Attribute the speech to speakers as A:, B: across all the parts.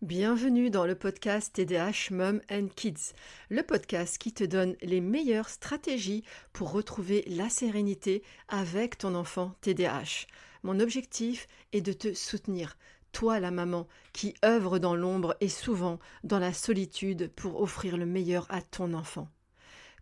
A: Bienvenue dans le podcast TDAH Mom and Kids, le podcast qui te donne les meilleures stratégies pour retrouver la sérénité avec ton enfant TDAH. Mon objectif est de te soutenir, toi la maman qui œuvre dans l'ombre et souvent dans la solitude pour offrir le meilleur à ton enfant.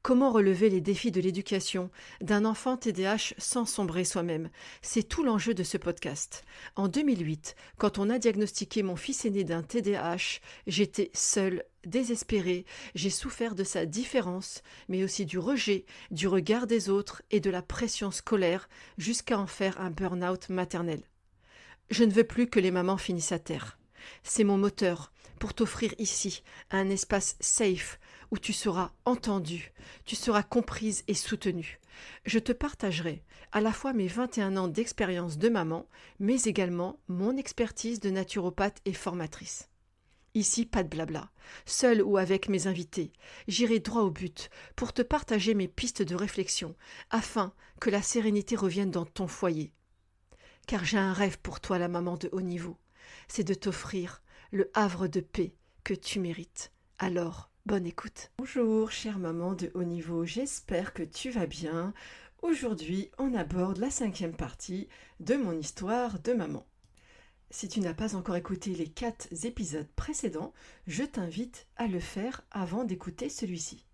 A: Comment relever les défis de l'éducation d'un enfant TDAH sans sombrer soi-même? C'est tout l'enjeu de ce podcast. En 2008, quand on a diagnostiqué mon fils aîné d'un TDAH, j'étais seule, désespérée, j'ai souffert de sa différence, mais aussi du rejet, du regard des autres et de la pression scolaire, jusqu'à en faire un burn-out maternel. Je ne veux plus que les mamans finissent à terre. C'est mon moteur pour t'offrir ici un espace safe où tu seras entendue, tu seras comprise et soutenue. Je te partagerai à la fois mes 21 ans d'expérience de maman, mais également mon expertise de naturopathe et formatrice. Ici, pas de blabla. Seule ou avec mes invités, j'irai droit au but pour te partager mes pistes de réflexion afin que la sérénité revienne dans ton foyer. Car j'ai un rêve pour toi, la maman de haut niveau. C'est de t'offrir le havre de paix que tu mérites. Alors, bonne écoute. Bonjour, chère maman de haut niveau, j'espère que tu vas bien. Aujourd'hui, on aborde la 5e partie de mon histoire de maman. Si tu n'as pas encore écouté les 4 épisodes précédents, je t'invite à le faire avant d'écouter celui-ci.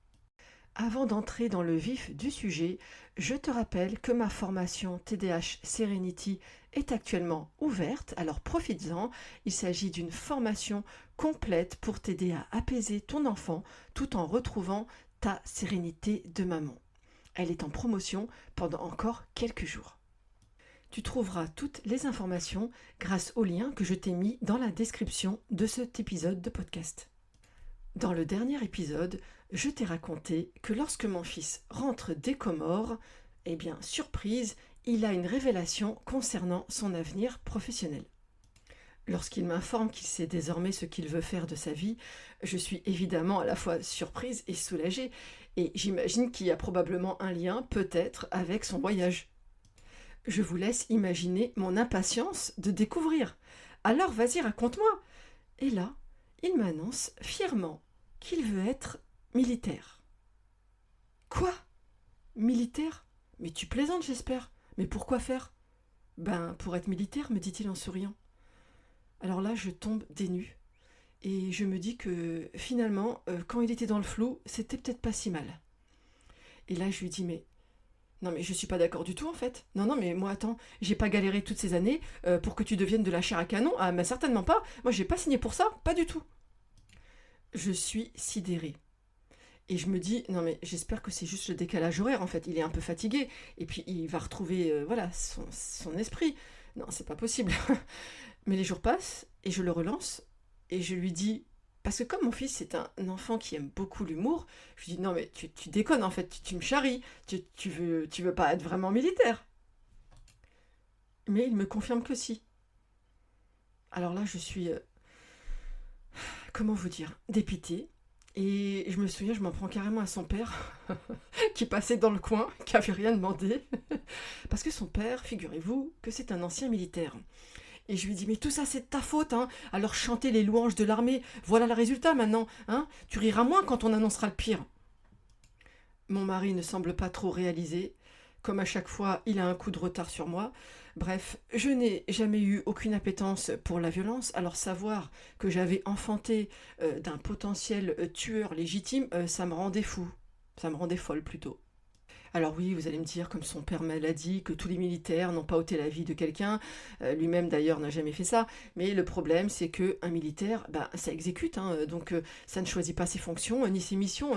A: Avant d'entrer dans le vif du sujet, je te rappelle que ma formation TDAH Serenity est actuellement ouverte, alors profites-en. Il s'agit d'une formation complète pour t'aider à apaiser ton enfant tout en retrouvant ta sérénité de maman. Elle est en promotion pendant encore quelques jours. Tu trouveras toutes les informations grâce au lien que je t'ai mis dans la description de cet épisode de podcast. Dans le dernier épisode, je t'ai raconté que lorsque mon fils rentre des Comores, surprise, il a une révélation concernant son avenir professionnel. Lorsqu'il m'informe qu'il sait désormais ce qu'il veut faire de sa vie, je suis évidemment à la fois surprise et soulagée, et j'imagine qu'il y a probablement un lien, peut-être, avec son voyage. Je vous laisse imaginer mon impatience de découvrir. Alors vas-y, raconte-moi. Et là, il m'annonce fièrement qu'il veut être militaire. Quoi? Militaire? Mais tu plaisantes, j'espère. Mais pourquoi faire? Pour être militaire, me dit-il en souriant. Alors là, je tombe des nues. Et je me dis que finalement, quand il était dans le flou, c'était peut-être pas si mal. Et là, je lui dis, non mais je suis pas d'accord du tout en fait. Non mais moi attends, j'ai pas galéré toutes ces années pour que tu deviennes de la chair à canon. Ah mais certainement pas. Moi j'ai pas signé pour ça, pas du tout. Je suis sidérée. Et je me dis, non mais j'espère que c'est juste le décalage horaire en fait. Il est un peu fatigué et puis il va retrouver son esprit. Non, c'est pas possible. Mais les jours passent et je le relance et je lui dis, parce que comme mon fils c'est un enfant qui aime beaucoup l'humour, je lui dis, non mais tu déconnes en fait, tu me charries, tu veux pas être vraiment militaire. Mais il me confirme que si. Alors là je suis, comment vous dire, dépitée. Et je me souviens, je m'en prends carrément à son père, qui passait dans le coin, qui avait rien demandé. Parce que son père, figurez-vous, que c'est un ancien militaire. Et je lui dis, mais tout ça c'est de ta faute, hein. Alors chanter les louanges de l'armée, voilà le résultat maintenant, hein. Tu riras moins quand on annoncera le pire. Mon mari ne semble pas trop réaliser. Comme à chaque fois, il a un coup de retard sur moi. Bref, je n'ai jamais eu aucune appétence pour la violence, alors savoir que j'avais enfanté d'un potentiel tueur légitime, ça me rendait fou. Ça me rendait folle plutôt. Alors oui, vous allez me dire, comme son père me l'a dit, que tous les militaires n'ont pas ôté la vie de quelqu'un, lui-même d'ailleurs n'a jamais fait ça, mais le problème c'est qu'un militaire, ça exécute, hein, donc ça ne choisit pas ses fonctions ni ses missions.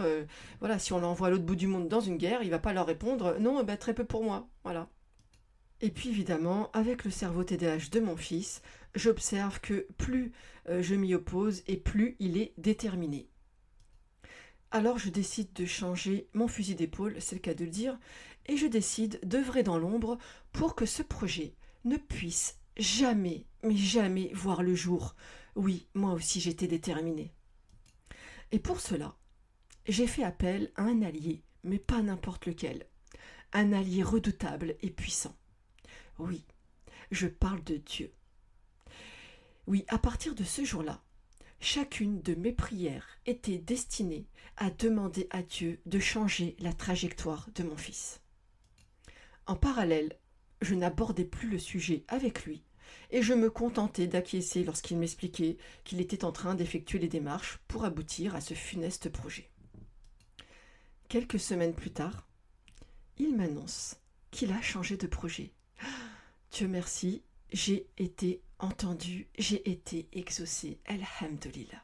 A: Voilà, si on l'envoie à l'autre bout du monde dans une guerre, il va pas leur répondre non, très peu pour moi, voilà. Et puis évidemment, avec le cerveau TDAH de mon fils, j'observe que plus je m'y oppose et plus il est déterminé. Alors je décide de changer mon fusil d'épaule, c'est le cas de le dire, et je décide d'œuvrer dans l'ombre pour que ce projet ne puisse jamais, mais jamais voir le jour. Oui, moi aussi j'étais déterminée. Et pour cela, j'ai fait appel à un allié, mais pas n'importe lequel. Un allié redoutable et puissant. Oui, je parle de Dieu. Oui, à partir de ce jour-là, Chacune de mes prières était destinée à demander à Dieu de changer la trajectoire de mon fils. En parallèle, je n'abordais plus le sujet avec lui et je me contentais d'acquiescer lorsqu'il m'expliquait qu'il était en train d'effectuer les démarches pour aboutir à ce funeste projet. Quelques semaines plus tard, il m'annonce qu'il a changé de projet. Dieu merci, j'ai été entendu, j'ai été exaucé. Alhamdulillah.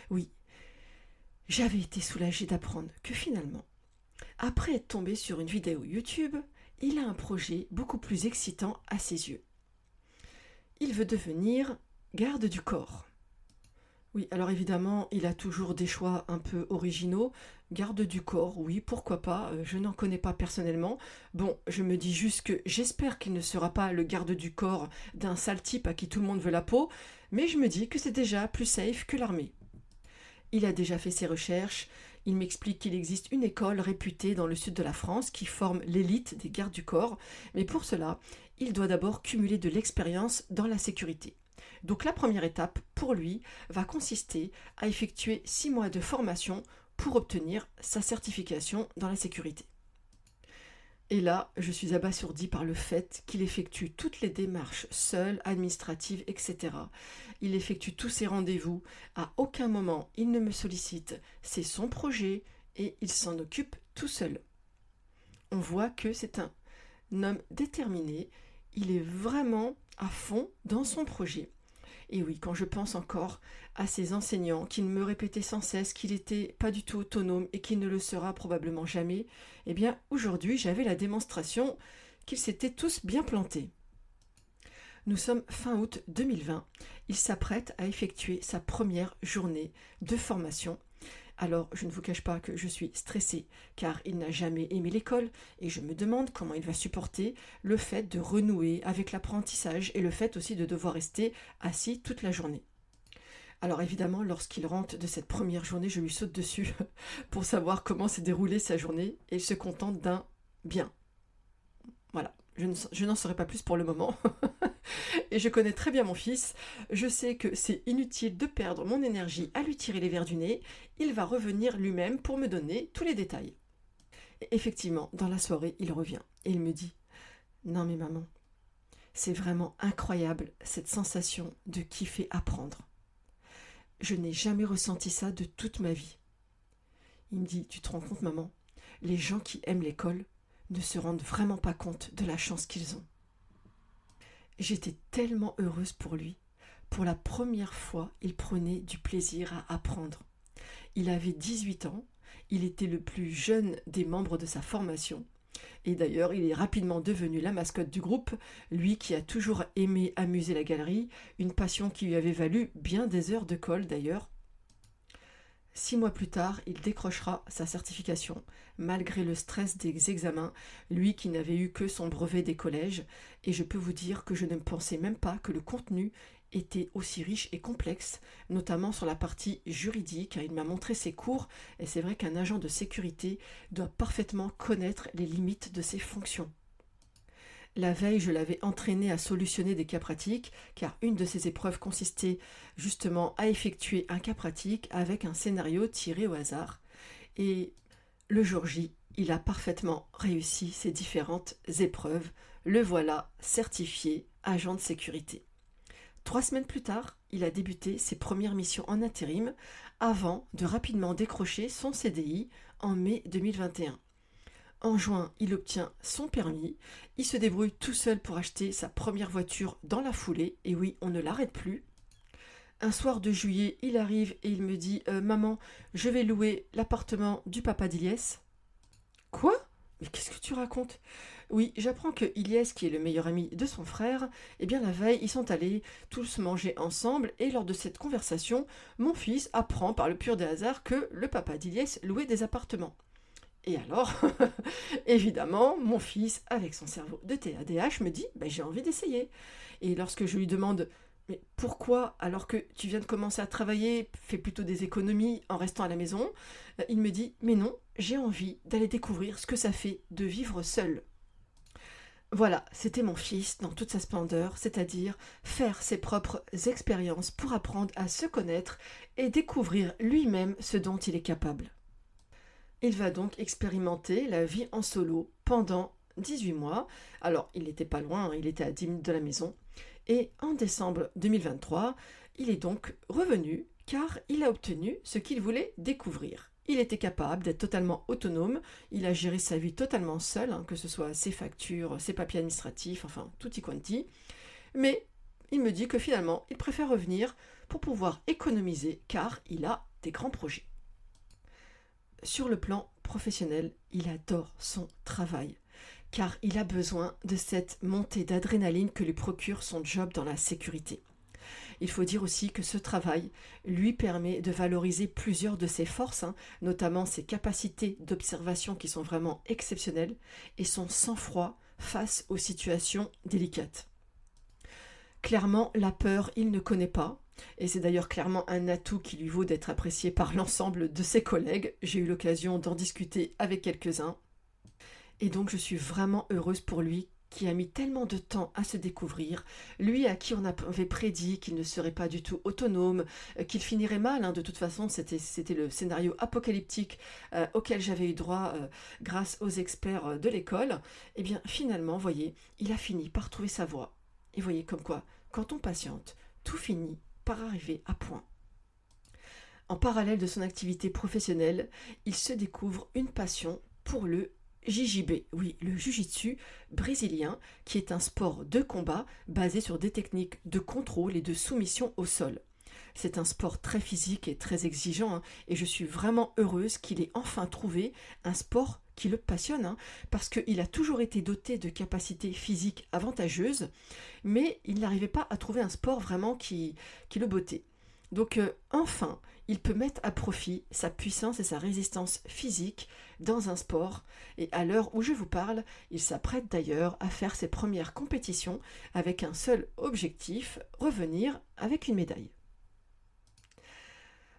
A: Oui, j'avais été soulagée d'apprendre que finalement, après être tombé sur une vidéo YouTube, il a un projet beaucoup plus excitant à ses yeux. Il veut devenir garde du corps. Oui, alors évidemment, il a toujours des choix un peu originaux. Garde du corps, oui, pourquoi pas, je n'en connais pas personnellement. Bon, je me dis juste que j'espère qu'il ne sera pas le garde du corps d'un sale type à qui tout le monde veut la peau, mais je me dis que c'est déjà plus safe que l'armée. Il a déjà fait ses recherches, il m'explique qu'il existe une école réputée dans le sud de la France qui forme l'élite des gardes du corps, mais pour cela, il doit d'abord cumuler de l'expérience dans la sécurité. Donc la première étape, pour lui, va consister à effectuer 6 mois de formation pour obtenir sa certification dans la sécurité. Et là, je suis abasourdie par le fait qu'il effectue toutes les démarches seul, administratives, etc. Il effectue tous ses rendez-vous, à aucun moment il ne me sollicite, c'est son projet et il s'en occupe tout seul. On voit que c'est un homme déterminé, il est vraiment à fond dans son projet. Et oui, quand je pense encore à ces enseignants qui me répétaient sans cesse qu'il n'était pas du tout autonome et qu'il ne le sera probablement jamais, eh bien aujourd'hui j'avais la démonstration qu'ils s'étaient tous bien plantés. Nous sommes fin août 2020, il s'apprête à effectuer sa première journée de formation. Alors, je ne vous cache pas que je suis stressée, car il n'a jamais aimé l'école, et je me demande comment il va supporter le fait de renouer avec l'apprentissage et le fait aussi de devoir rester assis toute la journée. Alors évidemment, lorsqu'il rentre de cette première journée, je lui saute dessus pour savoir comment s'est déroulée sa journée, et il se contente d'un bien. Voilà, je n'en saurai pas plus pour le moment. Et je connais très bien mon fils, je sais que c'est inutile de perdre mon énergie à lui tirer les verres du nez, il va revenir lui-même pour me donner tous les détails. Et effectivement, dans la soirée, il revient et il me dit « Non mais maman, c'est vraiment incroyable cette sensation de kiffer apprendre. Je n'ai jamais ressenti ça de toute ma vie. » Il me dit « Tu te rends compte maman, les gens qui aiment l'école ne se rendent vraiment pas compte de la chance qu'ils ont. » J'étais tellement heureuse pour lui. Pour la première fois, il prenait du plaisir à apprendre. Il avait 18 ans, il était le plus jeune des membres de sa formation. Et d'ailleurs, il est rapidement devenu la mascotte du groupe, lui qui a toujours aimé amuser la galerie, une passion qui lui avait valu bien des heures de colle d'ailleurs. 6 mois plus tard, il décrochera sa certification, malgré le stress des examens, lui qui n'avait eu que son brevet des collèges, et je peux vous dire que je ne pensais même pas que le contenu était aussi riche et complexe, notamment sur la partie juridique. Il m'a montré ses cours, et c'est vrai qu'un agent de sécurité doit parfaitement connaître les limites de ses fonctions. La veille, je l'avais entraîné à solutionner des cas pratiques, car une de ces épreuves consistait justement à effectuer un cas pratique avec un scénario tiré au hasard. Et le jour J, il a parfaitement réussi ces différentes épreuves. Le voilà certifié agent de sécurité. 3 semaines plus tard, il a débuté ses premières missions en intérim avant de rapidement décrocher son CDI en mai 2021. En juin, il obtient son permis, il se débrouille tout seul pour acheter sa première voiture dans la foulée, et oui, on ne l'arrête plus. Un soir de juillet, il arrive et il me dit « Maman, je vais louer l'appartement du papa d'Iliès. » Quoi ? Mais qu'est-ce que tu racontes ? Oui, j'apprends que Iliès, qui est le meilleur ami de son frère, eh bien la veille, ils sont allés tous manger ensemble, et lors de cette conversation, mon fils apprend par le pur des hasards que le papa d'Iliès louait des appartements. Et alors, évidemment, mon fils, avec son cerveau de TDAH, me dit j'ai envie d'essayer. Et lorsque je lui demande mais pourquoi, alors que tu viens de commencer à travailler, fais plutôt des économies en restant à la maison, il me dit mais non, j'ai envie d'aller découvrir ce que ça fait de vivre seul. Voilà, c'était mon fils dans toute sa splendeur, c'est-à-dire faire ses propres expériences pour apprendre à se connaître et découvrir lui-même ce dont il est capable. Il va donc expérimenter la vie en solo pendant 18 mois. Alors, il n'était pas loin, il était à 10 minutes de la maison. Et en décembre 2023, il est donc revenu car il a obtenu ce qu'il voulait découvrir. Il était capable d'être totalement autonome, il a géré sa vie totalement seul, que ce soit ses factures, ses papiers administratifs, enfin tutti quanti. Mais il me dit que finalement, il préfère revenir pour pouvoir économiser car il a des grands projets. Sur le plan professionnel, il adore son travail, car il a besoin de cette montée d'adrénaline que lui procure son job dans la sécurité. Il faut dire aussi que ce travail lui permet de valoriser plusieurs de ses forces, notamment ses capacités d'observation qui sont vraiment exceptionnelles, et son sang-froid face aux situations délicates. Clairement, la peur, il ne connaît pas. Et c'est d'ailleurs clairement un atout qui lui vaut d'être apprécié par l'ensemble de ses collègues. J'ai eu l'occasion d'en discuter avec quelques-uns. Et donc je suis vraiment heureuse pour lui qui a mis tellement de temps à se découvrir, lui à qui on avait prédit qu'il ne serait pas du tout autonome, qu'il finirait mal, de toute façon c'était le scénario apocalyptique auquel j'avais eu droit grâce aux experts de l'école. Et bien finalement, voyez, il a fini par trouver sa voie. Et voyez comme quoi, quand on patiente, tout finit par arriver à point. En parallèle de son activité professionnelle, il se découvre une passion pour le JJB, oui, le Jiu-Jitsu brésilien, qui est un sport de combat basé sur des techniques de contrôle et de soumission au sol. C'est un sport très physique et très exigeant, et je suis vraiment heureuse qu'il ait enfin trouvé un sport qui le passionne, parce qu'il a toujours été doté de capacités physiques avantageuses, mais il n'arrivait pas à trouver un sport vraiment qui le bottait. Donc enfin, il peut mettre à profit sa puissance et sa résistance physique dans un sport, et à l'heure où je vous parle, il s'apprête d'ailleurs à faire ses premières compétitions avec un seul objectif, revenir avec une médaille.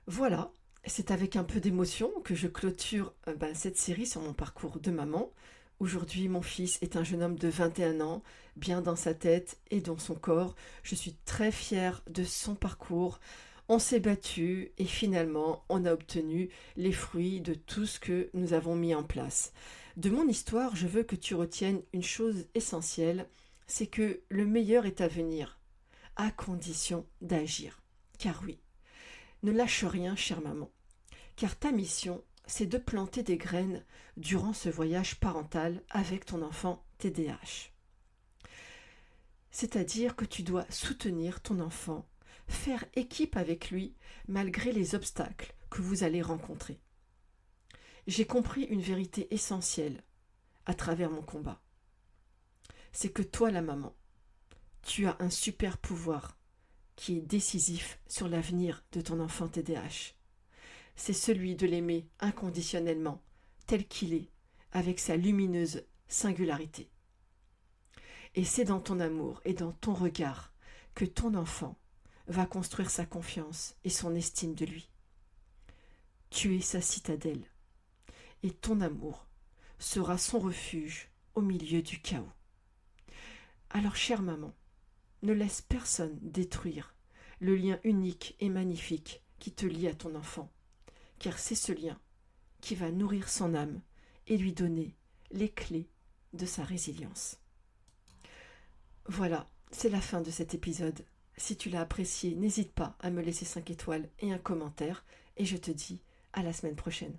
A: Voilà, c'est avec un peu d'émotion que je clôture cette série sur mon parcours de maman. Aujourd'hui, mon fils est un jeune homme de 21 ans, bien dans sa tête et dans son corps. Je suis très fière de son parcours. On s'est battu et finalement, on a obtenu les fruits de tout ce que nous avons mis en place. De mon histoire, je veux que tu retiennes une chose essentielle, c'est que le meilleur est à venir, à condition d'agir. Car oui, ne lâche rien, chère maman, car ta mission, c'est de planter des graines durant ce voyage parental avec ton enfant TDAH. C'est-à-dire que tu dois soutenir ton enfant, faire équipe avec lui malgré les obstacles que vous allez rencontrer. J'ai compris une vérité essentielle à travers mon combat. C'est que toi, la maman, tu as un super pouvoir qui est décisif sur l'avenir de ton enfant TDAH. C'est celui de l'aimer inconditionnellement, tel qu'il est, avec sa lumineuse singularité. Et c'est dans ton amour et dans ton regard que ton enfant va construire sa confiance et son estime de lui. Tu es sa citadelle, et ton amour sera son refuge au milieu du chaos. Alors, chère maman, ne laisse personne détruire le lien unique et magnifique qui te lie à ton enfant, car c'est ce lien qui va nourrir son âme et lui donner les clés de sa résilience. Voilà, c'est la fin de cet épisode. Si tu l'as apprécié, n'hésite pas à me laisser 5 étoiles et un commentaire, et je te dis à la semaine prochaine.